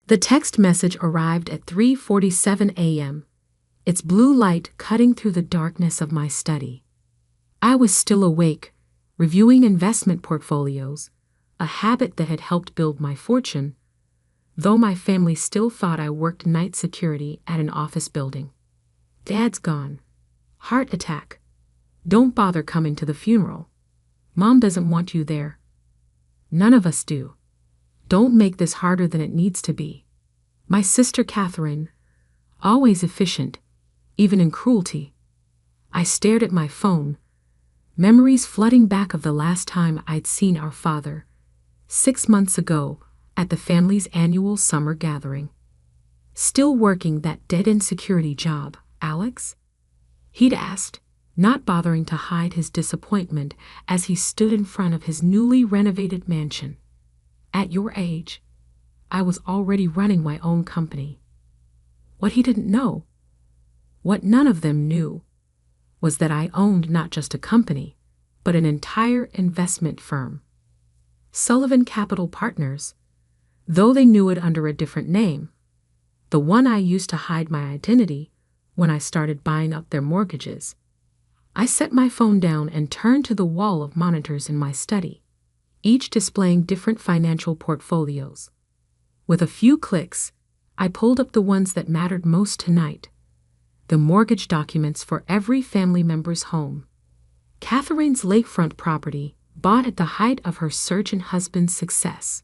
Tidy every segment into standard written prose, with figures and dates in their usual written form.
The text message arrived at 3:47 a.m., its blue light cutting through the darkness of my study. I was still awake, reviewing investment portfolios, a habit that had helped build my fortune, though my family still thought I worked night security at an office building. Dad's gone. Heart attack. Don't bother coming to the funeral. Mom doesn't want you there. None of us do. Don't make this harder than it needs to be. My sister Catherine, always efficient, even in cruelty. I stared at my phone, memories flooding back of the last time I'd seen our father, 6 months ago, at the family's annual summer gathering. Still working that dead-end security job, Alex? He'd asked, not bothering to hide his disappointment as he stood in front of his newly renovated mansion. At your age, I was already running my own company. What he didn't know, what none of them knew, was that I owned not just a company, but an entire investment firm. Sullivan Capital Partners, though they knew it under a different name, the one I used to hide my identity when I started buying up their mortgages. I set my phone down and turned to the wall of monitors in my study, each displaying different financial portfolios. With a few clicks, I pulled up the ones that mattered most tonight, the mortgage documents for every family member's home. Catherine's lakefront property, bought at the height of her surgeon husband's success.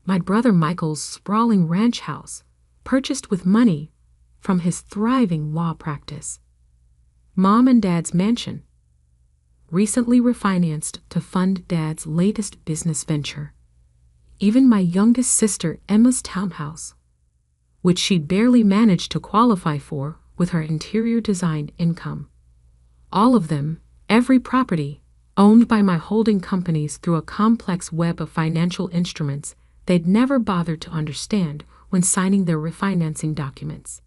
My brother Michael's sprawling ranch house, purchased with money from his thriving law practice. Mom and Dad's mansion, recently refinanced to fund Dad's latest business venture. Even my youngest sister Emma's townhouse, which she'd barely managed to qualify for with her interior design income. All of them, every property, owned by my holding companies through a complex web of financial instruments they'd never bothered to understand when signing their refinancing documents.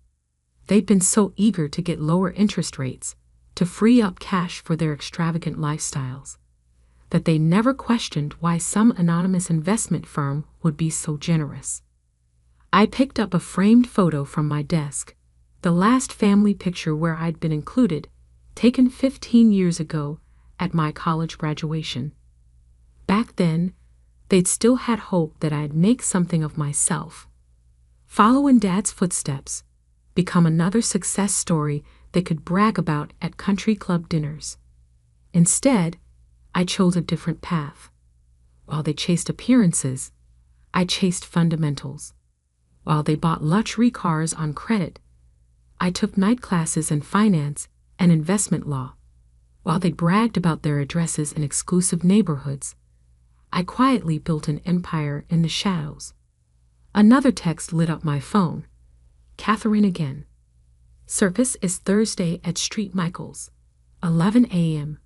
They'd been so eager to get lower interest rates, to free up cash for their extravagant lifestyles, that they never questioned why some anonymous investment firm would be so generous. I picked up a framed photo from my desk, the last family picture where I'd been included, taken 15 years ago at my college graduation. Back then, they'd still had hope that I'd make something of myself, follow in Dad's footsteps, become another success story they could brag about at country club dinners. Instead, I chose a different path. While they chased appearances, I chased fundamentals. While they bought luxury cars on credit, I took night classes in finance and investment law. While they bragged about their addresses in exclusive neighborhoods, I quietly built an empire in the shadows. Another text lit up my phone. Catherine again. Service is Thursday at Street Michael's, 11 a.m.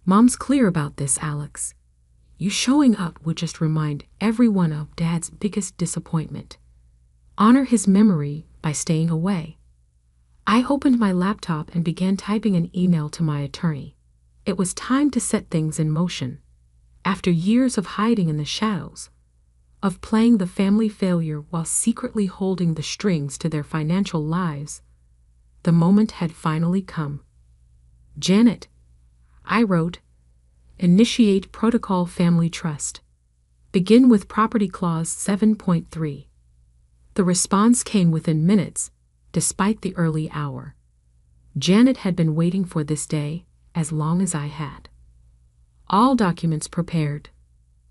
Mom's clear about this, Alex. You showing up would just remind everyone of Dad's biggest disappointment. Honor his memory by staying away. I opened my laptop and began typing an email to my attorney. It was time to set things in motion. After years of hiding in the shadows, of playing the family failure while secretly holding the strings to their financial lives, the moment had finally come. Janet, I wrote, initiate Protocol Family Trust. Begin with Property Clause 7.3. The response came within minutes, despite the early hour. Janet had been waiting for this day as long as I had. All documents prepared.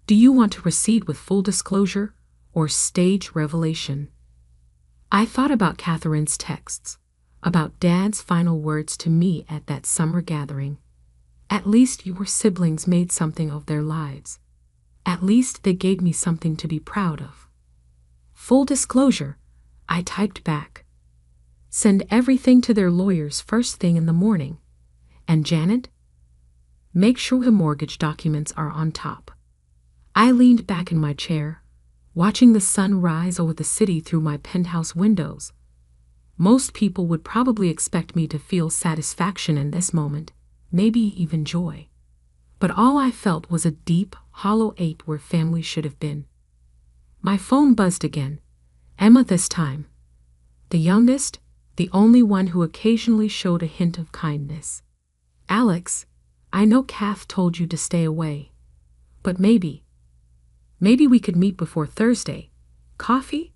Do you want to proceed with full disclosure or stage revelation? I thought about Catherine's texts, about Dad's final words to me at that summer gathering. At least your siblings made something of their lives. At least they gave me something to be proud of. Full disclosure, I typed back. Send everything to their lawyers first thing in the morning. And Janet? Make sure the mortgage documents are on top. I leaned back in my chair, watching the sun rise over the city through my penthouse windows. Most people would probably expect me to feel satisfaction in this moment, maybe even joy. But all I felt was a deep, hollow ache where family should have been. My phone buzzed again, Emma this time. The youngest, the only one who occasionally showed a hint of kindness. Alex, I know Kath told you to stay away. But maybe we could meet before Thursday. Coffee?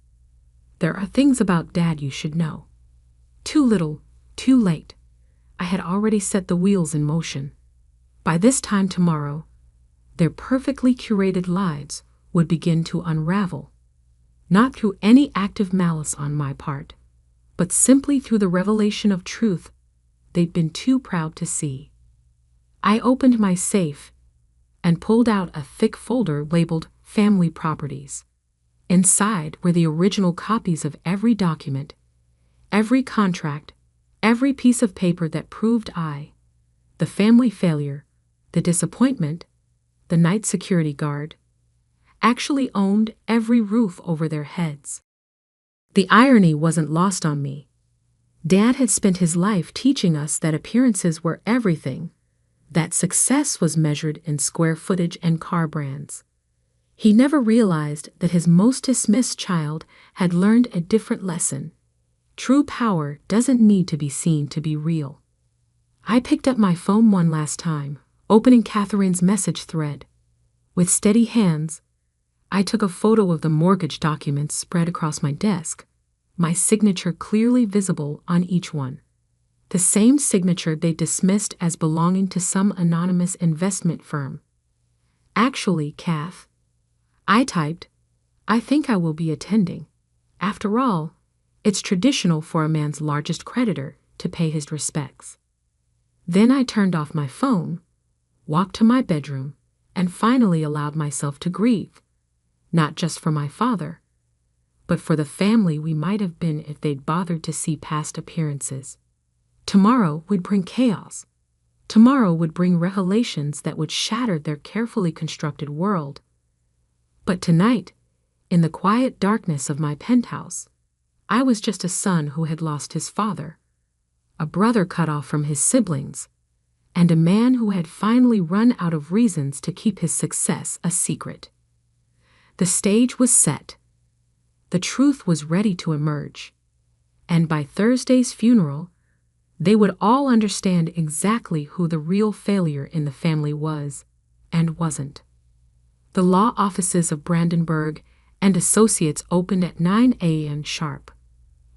There are things about Dad you should know. Too little, too late. I had already set the wheels in motion. By this time tomorrow, their perfectly curated lives would begin to unravel. Not through any active malice on my part, but simply through the revelation of truth they'd been too proud to see. I opened my safe and pulled out a thick folder labeled Family Properties. Inside were the original copies of every document, every contract, every piece of paper that proved the family failure, the disappointment, the night security guard, actually owned every roof over their heads. The irony wasn't lost on me. Dad had spent his life teaching us that appearances were everything, that success was measured in square footage and car brands. He never realized that his most dismissed child had learned a different lesson. True power doesn't need to be seen to be real. I picked up my phone one last time, opening Catherine's message thread. With steady hands, I took a photo of the mortgage documents spread across my desk, my signature clearly visible on each one. The same signature they dismissed as belonging to some anonymous investment firm. Actually, Kath, I typed, I think I will be attending. After all, it's traditional for a man's largest creditor to pay his respects. Then I turned off my phone, walked to my bedroom, and finally allowed myself to grieve, not just for my father, but for the family we might have been if they'd bothered to see past appearances. Tomorrow would bring chaos. Tomorrow would bring revelations that would shatter their carefully constructed world. But tonight, in the quiet darkness of my penthouse, I was just a son who had lost his father, a brother cut off from his siblings, and a man who had finally run out of reasons to keep his success a secret. The stage was set. The truth was ready to emerge. And by Thursday's funeral, they would all understand exactly who the real failure in the family was and wasn't. The law offices of Brandenburg and Associates opened at 9 a.m. sharp.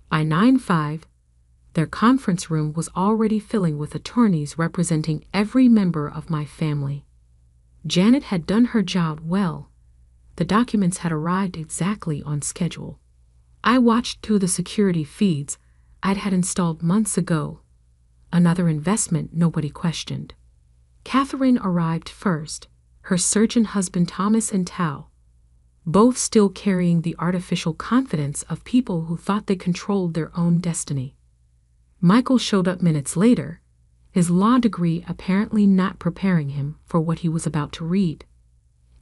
By 9:05, their conference room was already filling with attorneys representing every member of my family. Janet had done her job well. The documents had arrived exactly on schedule. I watched through the security feeds I'd had installed months ago. Another investment nobody questioned. Catherine arrived first, her surgeon husband Thomas and Tao, both still carrying the artificial confidence of people who thought they controlled their own destiny. Michael showed up minutes later, his law degree apparently not preparing him for what he was about to read.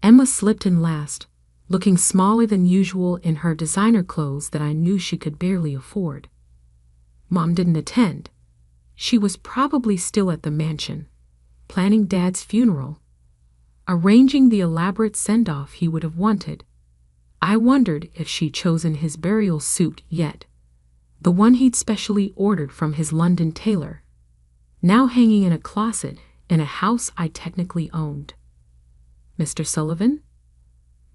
Emma slipped in last, looking smaller than usual in her designer clothes that I knew she could barely afford. Mom didn't attend. She was probably still at the mansion, planning Dad's funeral, arranging the elaborate send-off he would have wanted. I wondered if she'd chosen his burial suit yet, the one he'd specially ordered from his London tailor, now hanging in a closet in a house I technically owned. Mr. Sullivan?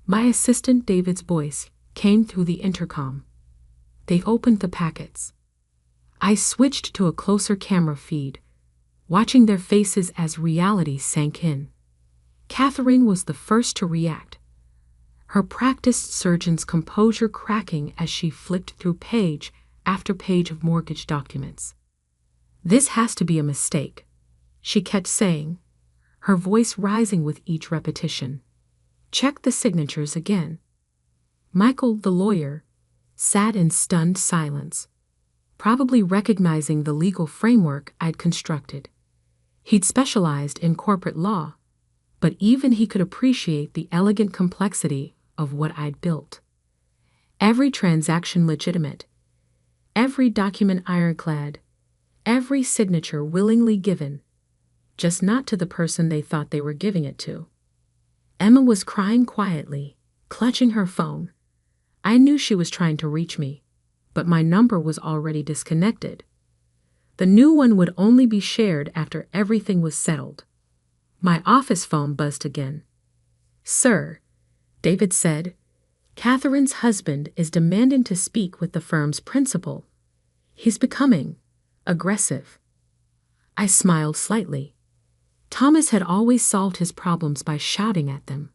My assistant David's voice came through the intercom. They've opened the packets. I switched to a closer camera feed, watching their faces as reality sank in. Catherine was the first to react, her practiced surgeon's composure cracking as she flipped through page after page of mortgage documents. This has to be a mistake, she kept saying, her voice rising with each repetition. Check the signatures again. Michael, the lawyer, sat in stunned silence, probably recognizing the legal framework I'd constructed. He'd specialized in corporate law, but even he could appreciate the elegant complexity of what I'd built. Every transaction legitimate, every document ironclad, every signature willingly given, just not to the person they thought they were giving it to. Emma was crying quietly, clutching her phone. I knew she was trying to reach me, but my number was already disconnected. The new one would only be shared after everything was settled. My office phone buzzed again. "Sir," David said, "Catherine's husband is demanding to speak with the firm's principal. He's becoming aggressive." I smiled slightly. Thomas had always solved his problems by shouting at them.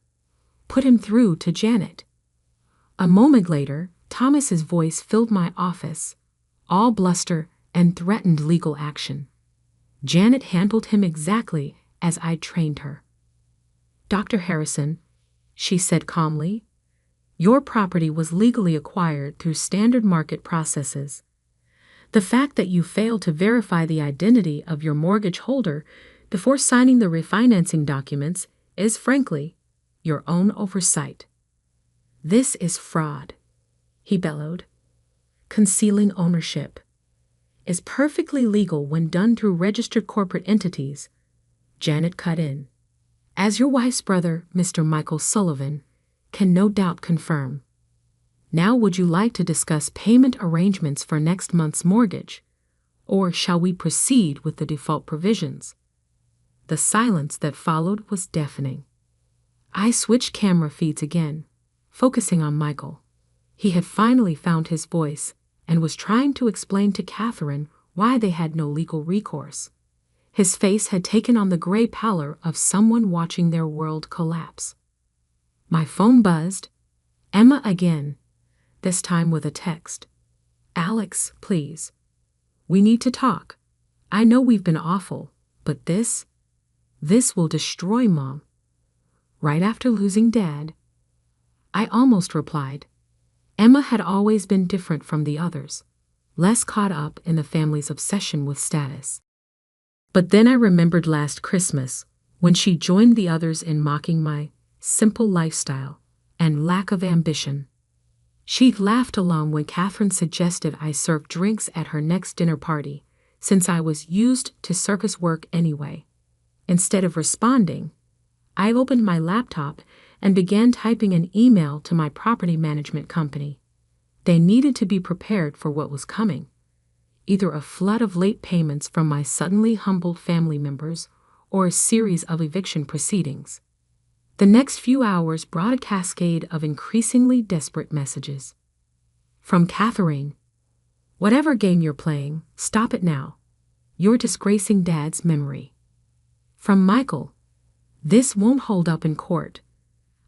Put him through to Janet. A moment later, Thomas's voice filled my office, all bluster and threatened legal action. Janet handled him exactly as I trained her. "Dr. Harrison," she said calmly, "your property was legally acquired through standard market processes. The fact that you failed to verify the identity of your mortgage holder before signing the refinancing documents is, frankly, your own oversight. This is fraud," he bellowed. "Concealing ownership is perfectly legal when done through registered corporate entities." Janet cut in. "As your wife's brother, Mr. Michael Sullivan, can no doubt confirm. Now would you like to discuss payment arrangements for next month's mortgage, or shall we proceed with the default provisions?" The silence that followed was deafening. I switched camera feeds again, focusing on Michael. He had finally found his voice and was trying to explain to Catherine why they had no legal recourse. His face had taken on the gray pallor of someone watching their world collapse. My phone buzzed. Emma again, this time with a text. "Alex, please. We need to talk. I know we've been awful, but this will destroy Mom." Right after losing Dad, I almost replied. Emma had always been different from the others, less caught up in the family's obsession with status. But then I remembered last Christmas, when she joined the others in mocking my simple lifestyle and lack of ambition. She'd laughed along when Catherine suggested I serve drinks at her next dinner party, since I was used to circus work anyway. Instead of responding, I opened my laptop and began typing an email to my property management company. They needed to be prepared for what was coming. Either a flood of late payments from my suddenly humbled family members or a series of eviction proceedings. The next few hours brought a cascade of increasingly desperate messages. From Catherine, "Whatever game you're playing, stop it now. You're disgracing Dad's memory." From Michael, "This won't hold up in court.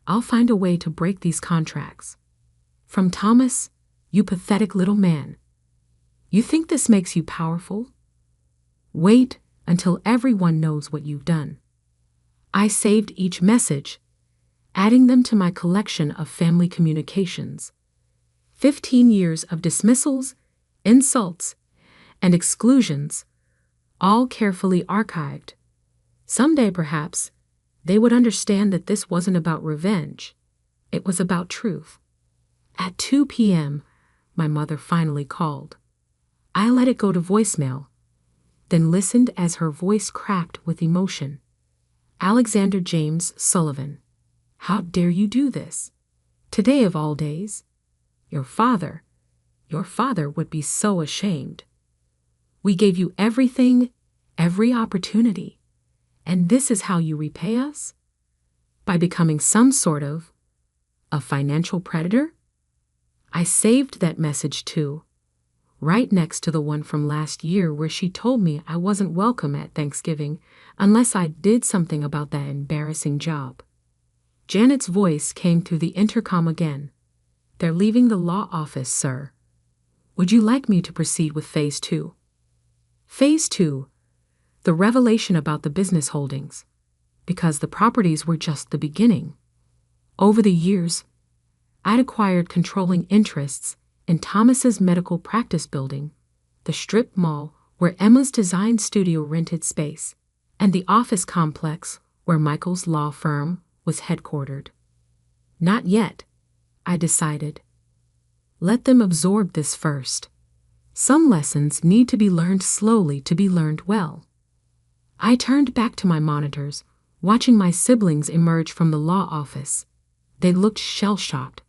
I'll find a way to break these contracts." From Thomas, "You pathetic little man. You think this makes you powerful? Wait until everyone knows what you've done." I saved each message, adding them to my collection of family communications. 15 years of dismissals, insults, and exclusions, all carefully archived. Someday, perhaps, they would understand that this wasn't about revenge. It was about truth. At 2 p.m., my mother finally called. I let it go to voicemail, then listened as her voice cracked with emotion. "Alexander James Sullivan, how dare you do this? Today of all days? Your father would be so ashamed. We gave you everything, every opportunity, and this is how you repay us? By becoming some sort of a financial predator?" I saved that message too, right next to the one from last year where she told me I wasn't welcome at Thanksgiving unless I did something about that embarrassing job. Janet's voice came through the intercom again. "They're leaving the law office, sir. Would you like me to proceed with Phase 2? Phase 2, the revelation about the business holdings, because the properties were just the beginning. Over the years, I'd acquired controlling interests in Thomas's medical practice building, the strip mall where Emma's design studio rented space, and the office complex where Michael's law firm was headquartered. Not yet, I decided. Let them absorb this first. Some lessons need to be learned slowly to be learned well. I turned back to my monitors, watching my siblings emerge from the law office. They looked shell-shocked.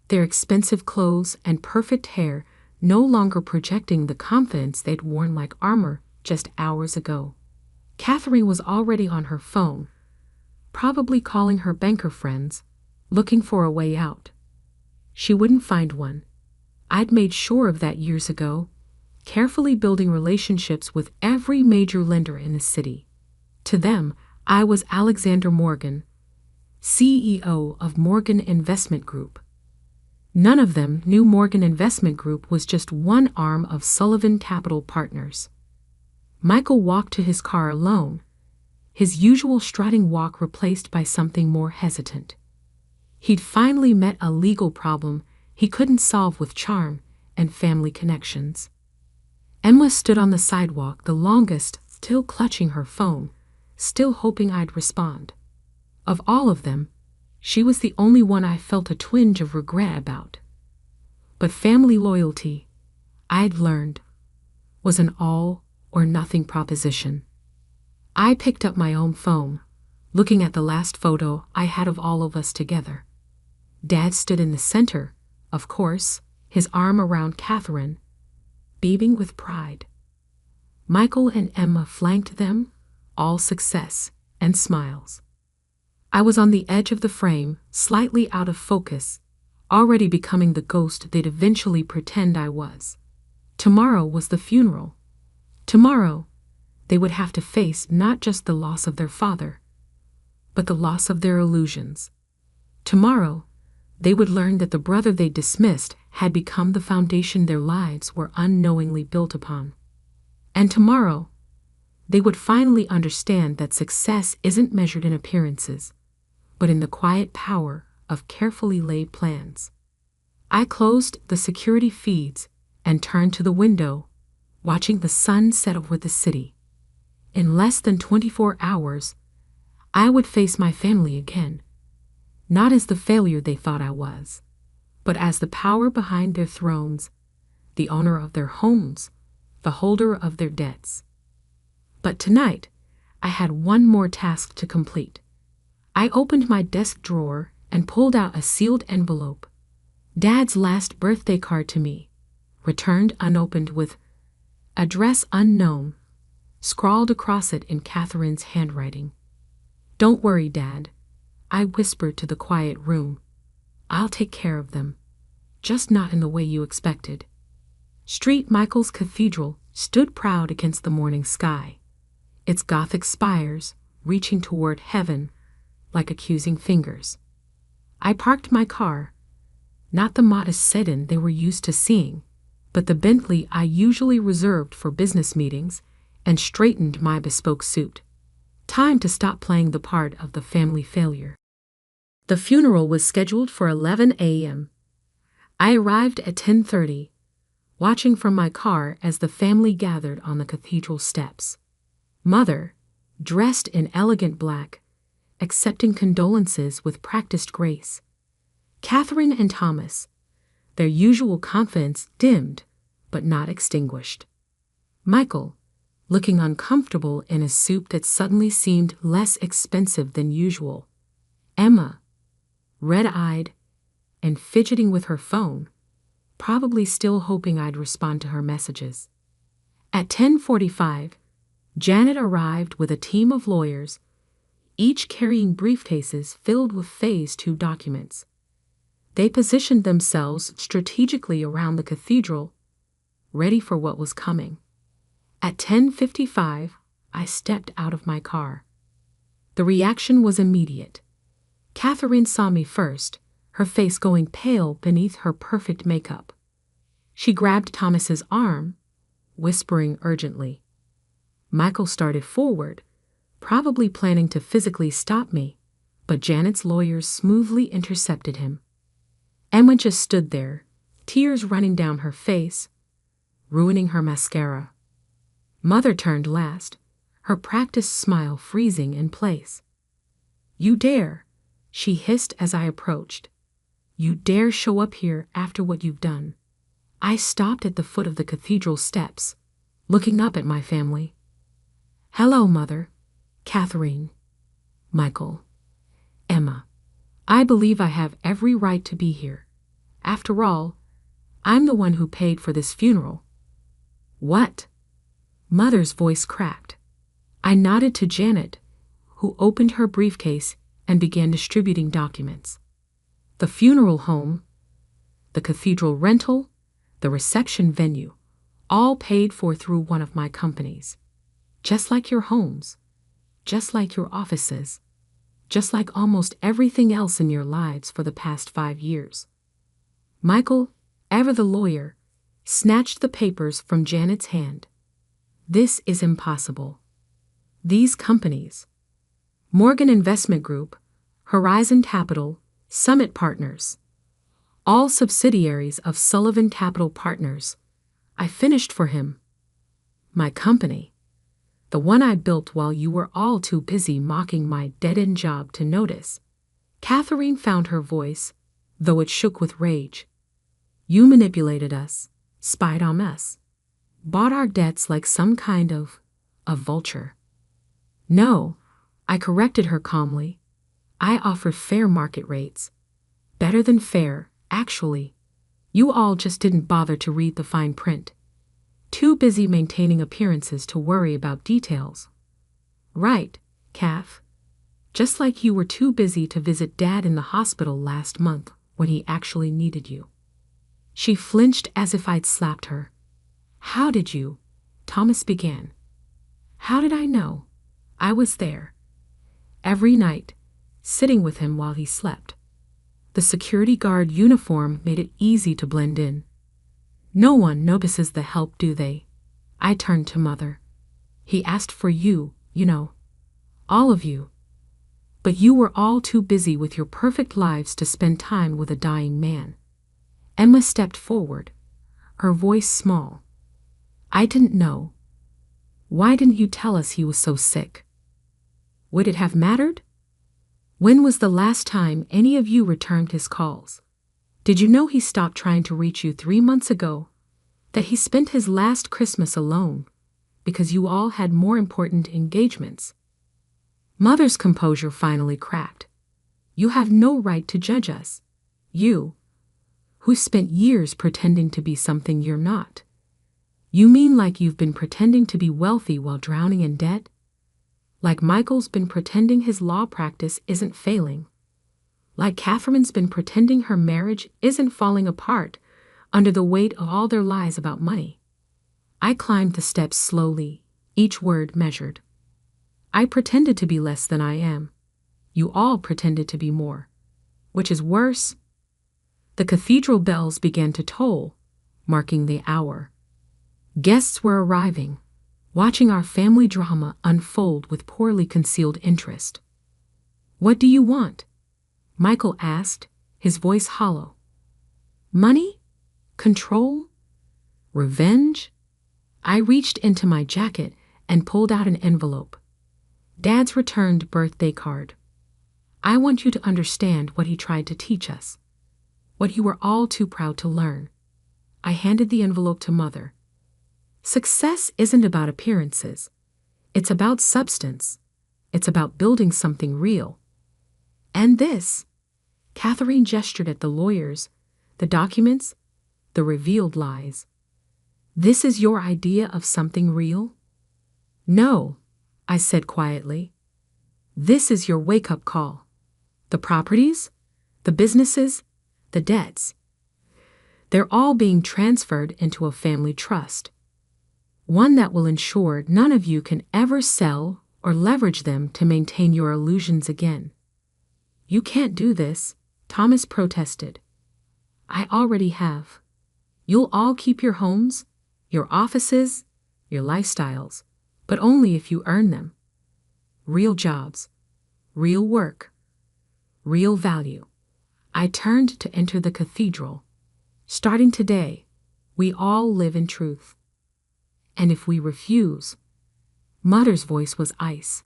their expensive clothes and perfect hair no longer projecting the confidence they'd worn like armor just hours ago. Catherine was already on her phone, probably calling her banker friends, looking for a way out. She wouldn't find one. I'd made sure of that years ago, carefully building relationships with every major lender in the city. To them, I was Alexander Morgan, CEO of Morgan Investment Group. None of them knew Morgan Investment Group was just one arm of Sullivan Capital Partners. Michael walked to his car alone, his usual strutting walk replaced by something more hesitant. He'd finally met a legal problem he couldn't solve with charm and family connections. Emma stood on the sidewalk the longest, still clutching her phone, still hoping I'd respond. Of all of them, she was the only one I felt a twinge of regret about. But family loyalty, I'd learned, was an all-or-nothing proposition. I picked up my own phone, looking at the last photo I had of all of us together. Dad stood in the center, of course, his arm around Catherine, beaming with pride. Michael and Emma flanked them, all success and smiles. I was on the edge of the frame, slightly out of focus, already becoming the ghost they'd eventually pretend I was. Tomorrow was the funeral. Tomorrow, they would have to face not just the loss of their father, but the loss of their illusions. Tomorrow, they would learn that the brother they dismissed had become the foundation their lives were unknowingly built upon. And tomorrow, they would finally understand that success isn't measured in appearances, but in the quiet power of carefully laid plans. I closed the security feeds and turned to the window, watching the sun set over the city. In less than 24 hours, I would face my family again, not as the failure they thought I was, but as the power behind their thrones, the owner of their homes, the holder of their debts. But tonight, I had one more task to complete. I opened my desk drawer and pulled out a sealed envelope. Dad's last birthday card to me, returned unopened with "Address unknown," scrawled across it in Catherine's handwriting. "Don't worry, Dad," I whispered to the quiet room. "I'll take care of them, just not in the way you expected." St. Michael's Cathedral stood proud against the morning sky, its Gothic spires reaching toward heaven like accusing fingers. I parked my car, not the modest sedan they were used to seeing, but the Bentley I usually reserved for business meetings, and straightened my bespoke suit. Time to stop playing the part of the family failure. The funeral was scheduled for 11 a.m. I arrived at 10:30, watching from my car as the family gathered on the cathedral steps. Mother, dressed in elegant black, accepting condolences with practiced grace. Catherine and Thomas, their usual confidence dimmed, but not extinguished. Michael, looking uncomfortable in a suit that suddenly seemed less expensive than usual. Emma, red-eyed and fidgeting with her phone, probably still hoping I'd respond to her messages. At 10:45, Janet arrived with a team of lawyers, each carrying briefcases filled with Phase 2 documents. They positioned themselves strategically around the cathedral, ready for what was coming. At 10:55, I stepped out of my car. The reaction was immediate. Catherine saw me first, her face going pale beneath her perfect makeup. She grabbed Thomas's arm, whispering urgently. Michael started forward, probably planning to physically stop me, but Janet's lawyers smoothly intercepted him. Emma just stood there, tears running down her face, ruining her mascara. Mother turned last, her practiced smile freezing in place. "You dare," she hissed as I approached. "You dare show up here after what you've done." I stopped at the foot of the cathedral steps, looking up at my family. "Hello, Mother, Catherine, Michael, Emma. I believe I have every right to be here, After all, I'm the one who paid for this funeral. What? Mother's voice cracked. I nodded to Janet, who opened her briefcase and began distributing documents. The funeral home, the cathedral rental, the reception venue, all paid for through one of my companies. Just like your homes, just like your offices, just like almost everything else in your lives for the past 5 years. Michael, ever the lawyer, snatched the papers from Janet's hand. This is impossible. These companies, Morgan Investment Group, Horizon Capital, Summit Partners, all subsidiaries of Sullivan Capital Partners. I finished for him. My company, the one I built while you were all too busy mocking my dead-end job to notice. Catherine found her voice, though it shook with rage. You manipulated us, spied on us, bought our debts like some kind of a vulture. No, I corrected her calmly. I offered fair market rates. Better than fair, actually. You all just didn't bother to read the fine print. Too busy maintaining appearances to worry about details. Right, Kath. Just like you were too busy to visit Dad in the hospital last month when he actually needed you. She flinched as if I'd slapped her. How did you? Thomas began. How did I know? I was there. Every night, sitting with him while he slept. The security guard uniform made it easy to blend in. No one notices the help, do they? I turned to Mother. He asked for you, you know. All of you. But you were all too busy with your perfect lives to spend time with a dying man. Emma stepped forward, her voice small. I didn't know. Why didn't you tell us he was so sick? Would it have mattered? When was the last time any of you returned his calls? Did you know he stopped trying to reach you 3 months ago? That he spent his last Christmas alone because you all had more important engagements? Mother's composure finally cracked. You have no right to judge us. You, who spent years pretending to be something you're not. You mean like you've been pretending to be wealthy while drowning in debt? Like Michael's been pretending his law practice isn't failing? Like Catherine's been pretending her marriage isn't falling apart under the weight of all their lies about money? I climbed the steps slowly, each word measured. I pretended to be less than I am. You all pretended to be more. Which is worse. The cathedral bells began to toll, marking the hour. Guests were arriving, watching our family drama unfold with poorly concealed interest. What do you want? Michael asked, his voice hollow. Money? Control? Revenge? I reached into my jacket and pulled out an envelope. Dad's returned birthday card. I want you to understand what he tried to teach us, what you were all too proud to learn. I handed the envelope to Mother. Success isn't about appearances. It's about substance. It's about building something real. And this, Catherine gestured at the lawyers, the documents, the revealed lies. This is your idea of something real? No, I said quietly. This is your wake-up call. The properties, the businesses, the debts. They're all being transferred into a family trust. One that will ensure none of you can ever sell or leverage them to maintain your illusions again. You can't do this, Thomas protested. I already have. You'll all keep your homes, your offices, your lifestyles, but only if you earn them. Real jobs, real work, real value. I turned to enter the cathedral. Starting today, we all live in truth. And if we refuse, Mother's voice was ice.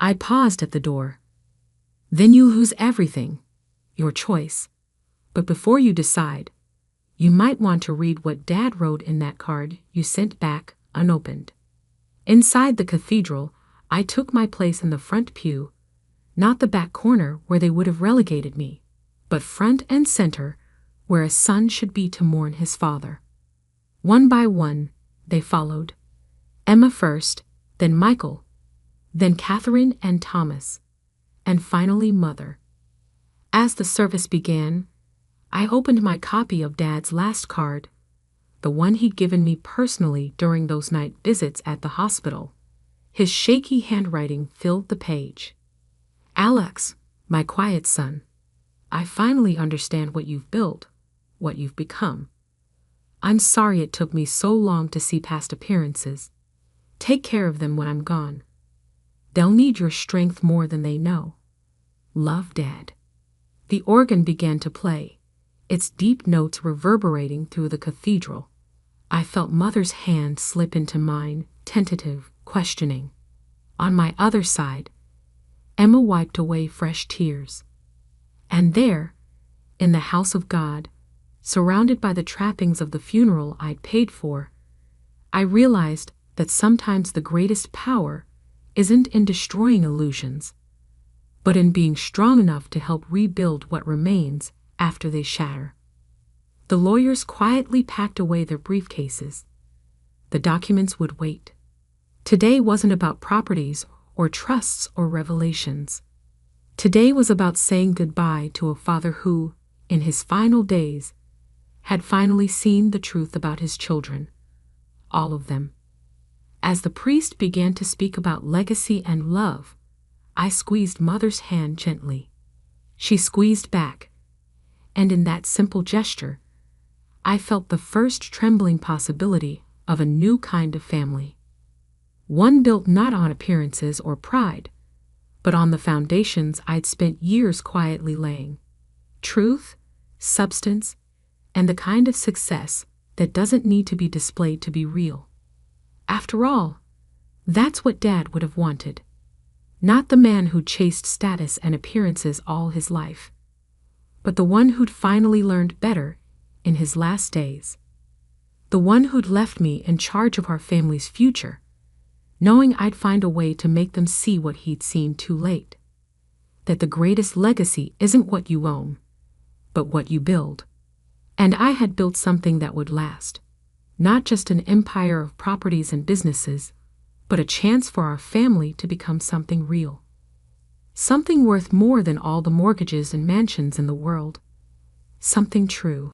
I paused at the door. Then you lose everything, your choice. But before you decide, you might want to read what Dad wrote in that card you sent back unopened. Inside the cathedral, I took my place in the front pew, not the back corner where they would have relegated me, but front and center, where a son should be to mourn his father. One by one, they followed. Emma first, then Michael, then Catherine and Thomas, and finally Mother. As the service began, I opened my copy of Dad's last card, the one he'd given me personally during those night visits at the hospital. His shaky handwriting filled the page. "Alex, my quiet son, I finally understand what you've built, what you've become. I'm sorry it took me so long to see past appearances. Take care of them when I'm gone. They'll need your strength more than they know. Love, Dad." The organ began to play, its deep notes reverberating through the cathedral. I felt Mother's hand slip into mine, tentative, questioning. On my other side, Emma wiped away fresh tears. And there, in the house of God, surrounded by the trappings of the funeral I'd paid for, I realized that sometimes the greatest power isn't in destroying illusions, but in being strong enough to help rebuild what remains after they shatter. The lawyers quietly packed away their briefcases. The documents would wait. Today wasn't about properties or trusts or revelations. Today was about saying goodbye to a father who, in his final days, had finally seen the truth about his children. All of them. As the priest began to speak about legacy and love, I squeezed Mother's hand gently. She squeezed back, and in that simple gesture, I felt the first trembling possibility of a new kind of family. One built not on appearances or pride, but on the foundations I'd spent years quietly laying. Truth, substance, and the kind of success that doesn't need to be displayed to be real. After all, that's what Dad would have wanted. Not the man who chased status and appearances all his life, but the one who'd finally learned better in his last days. The one who'd left me in charge of our family's future, knowing I'd find a way to make them see what he'd seen too late. That the greatest legacy isn't what you own, but what you build. And I had built something that would last. Not just an empire of properties and businesses, but a chance for our family to become something real. Something worth more than all the mortgages and mansions in the world. Something true.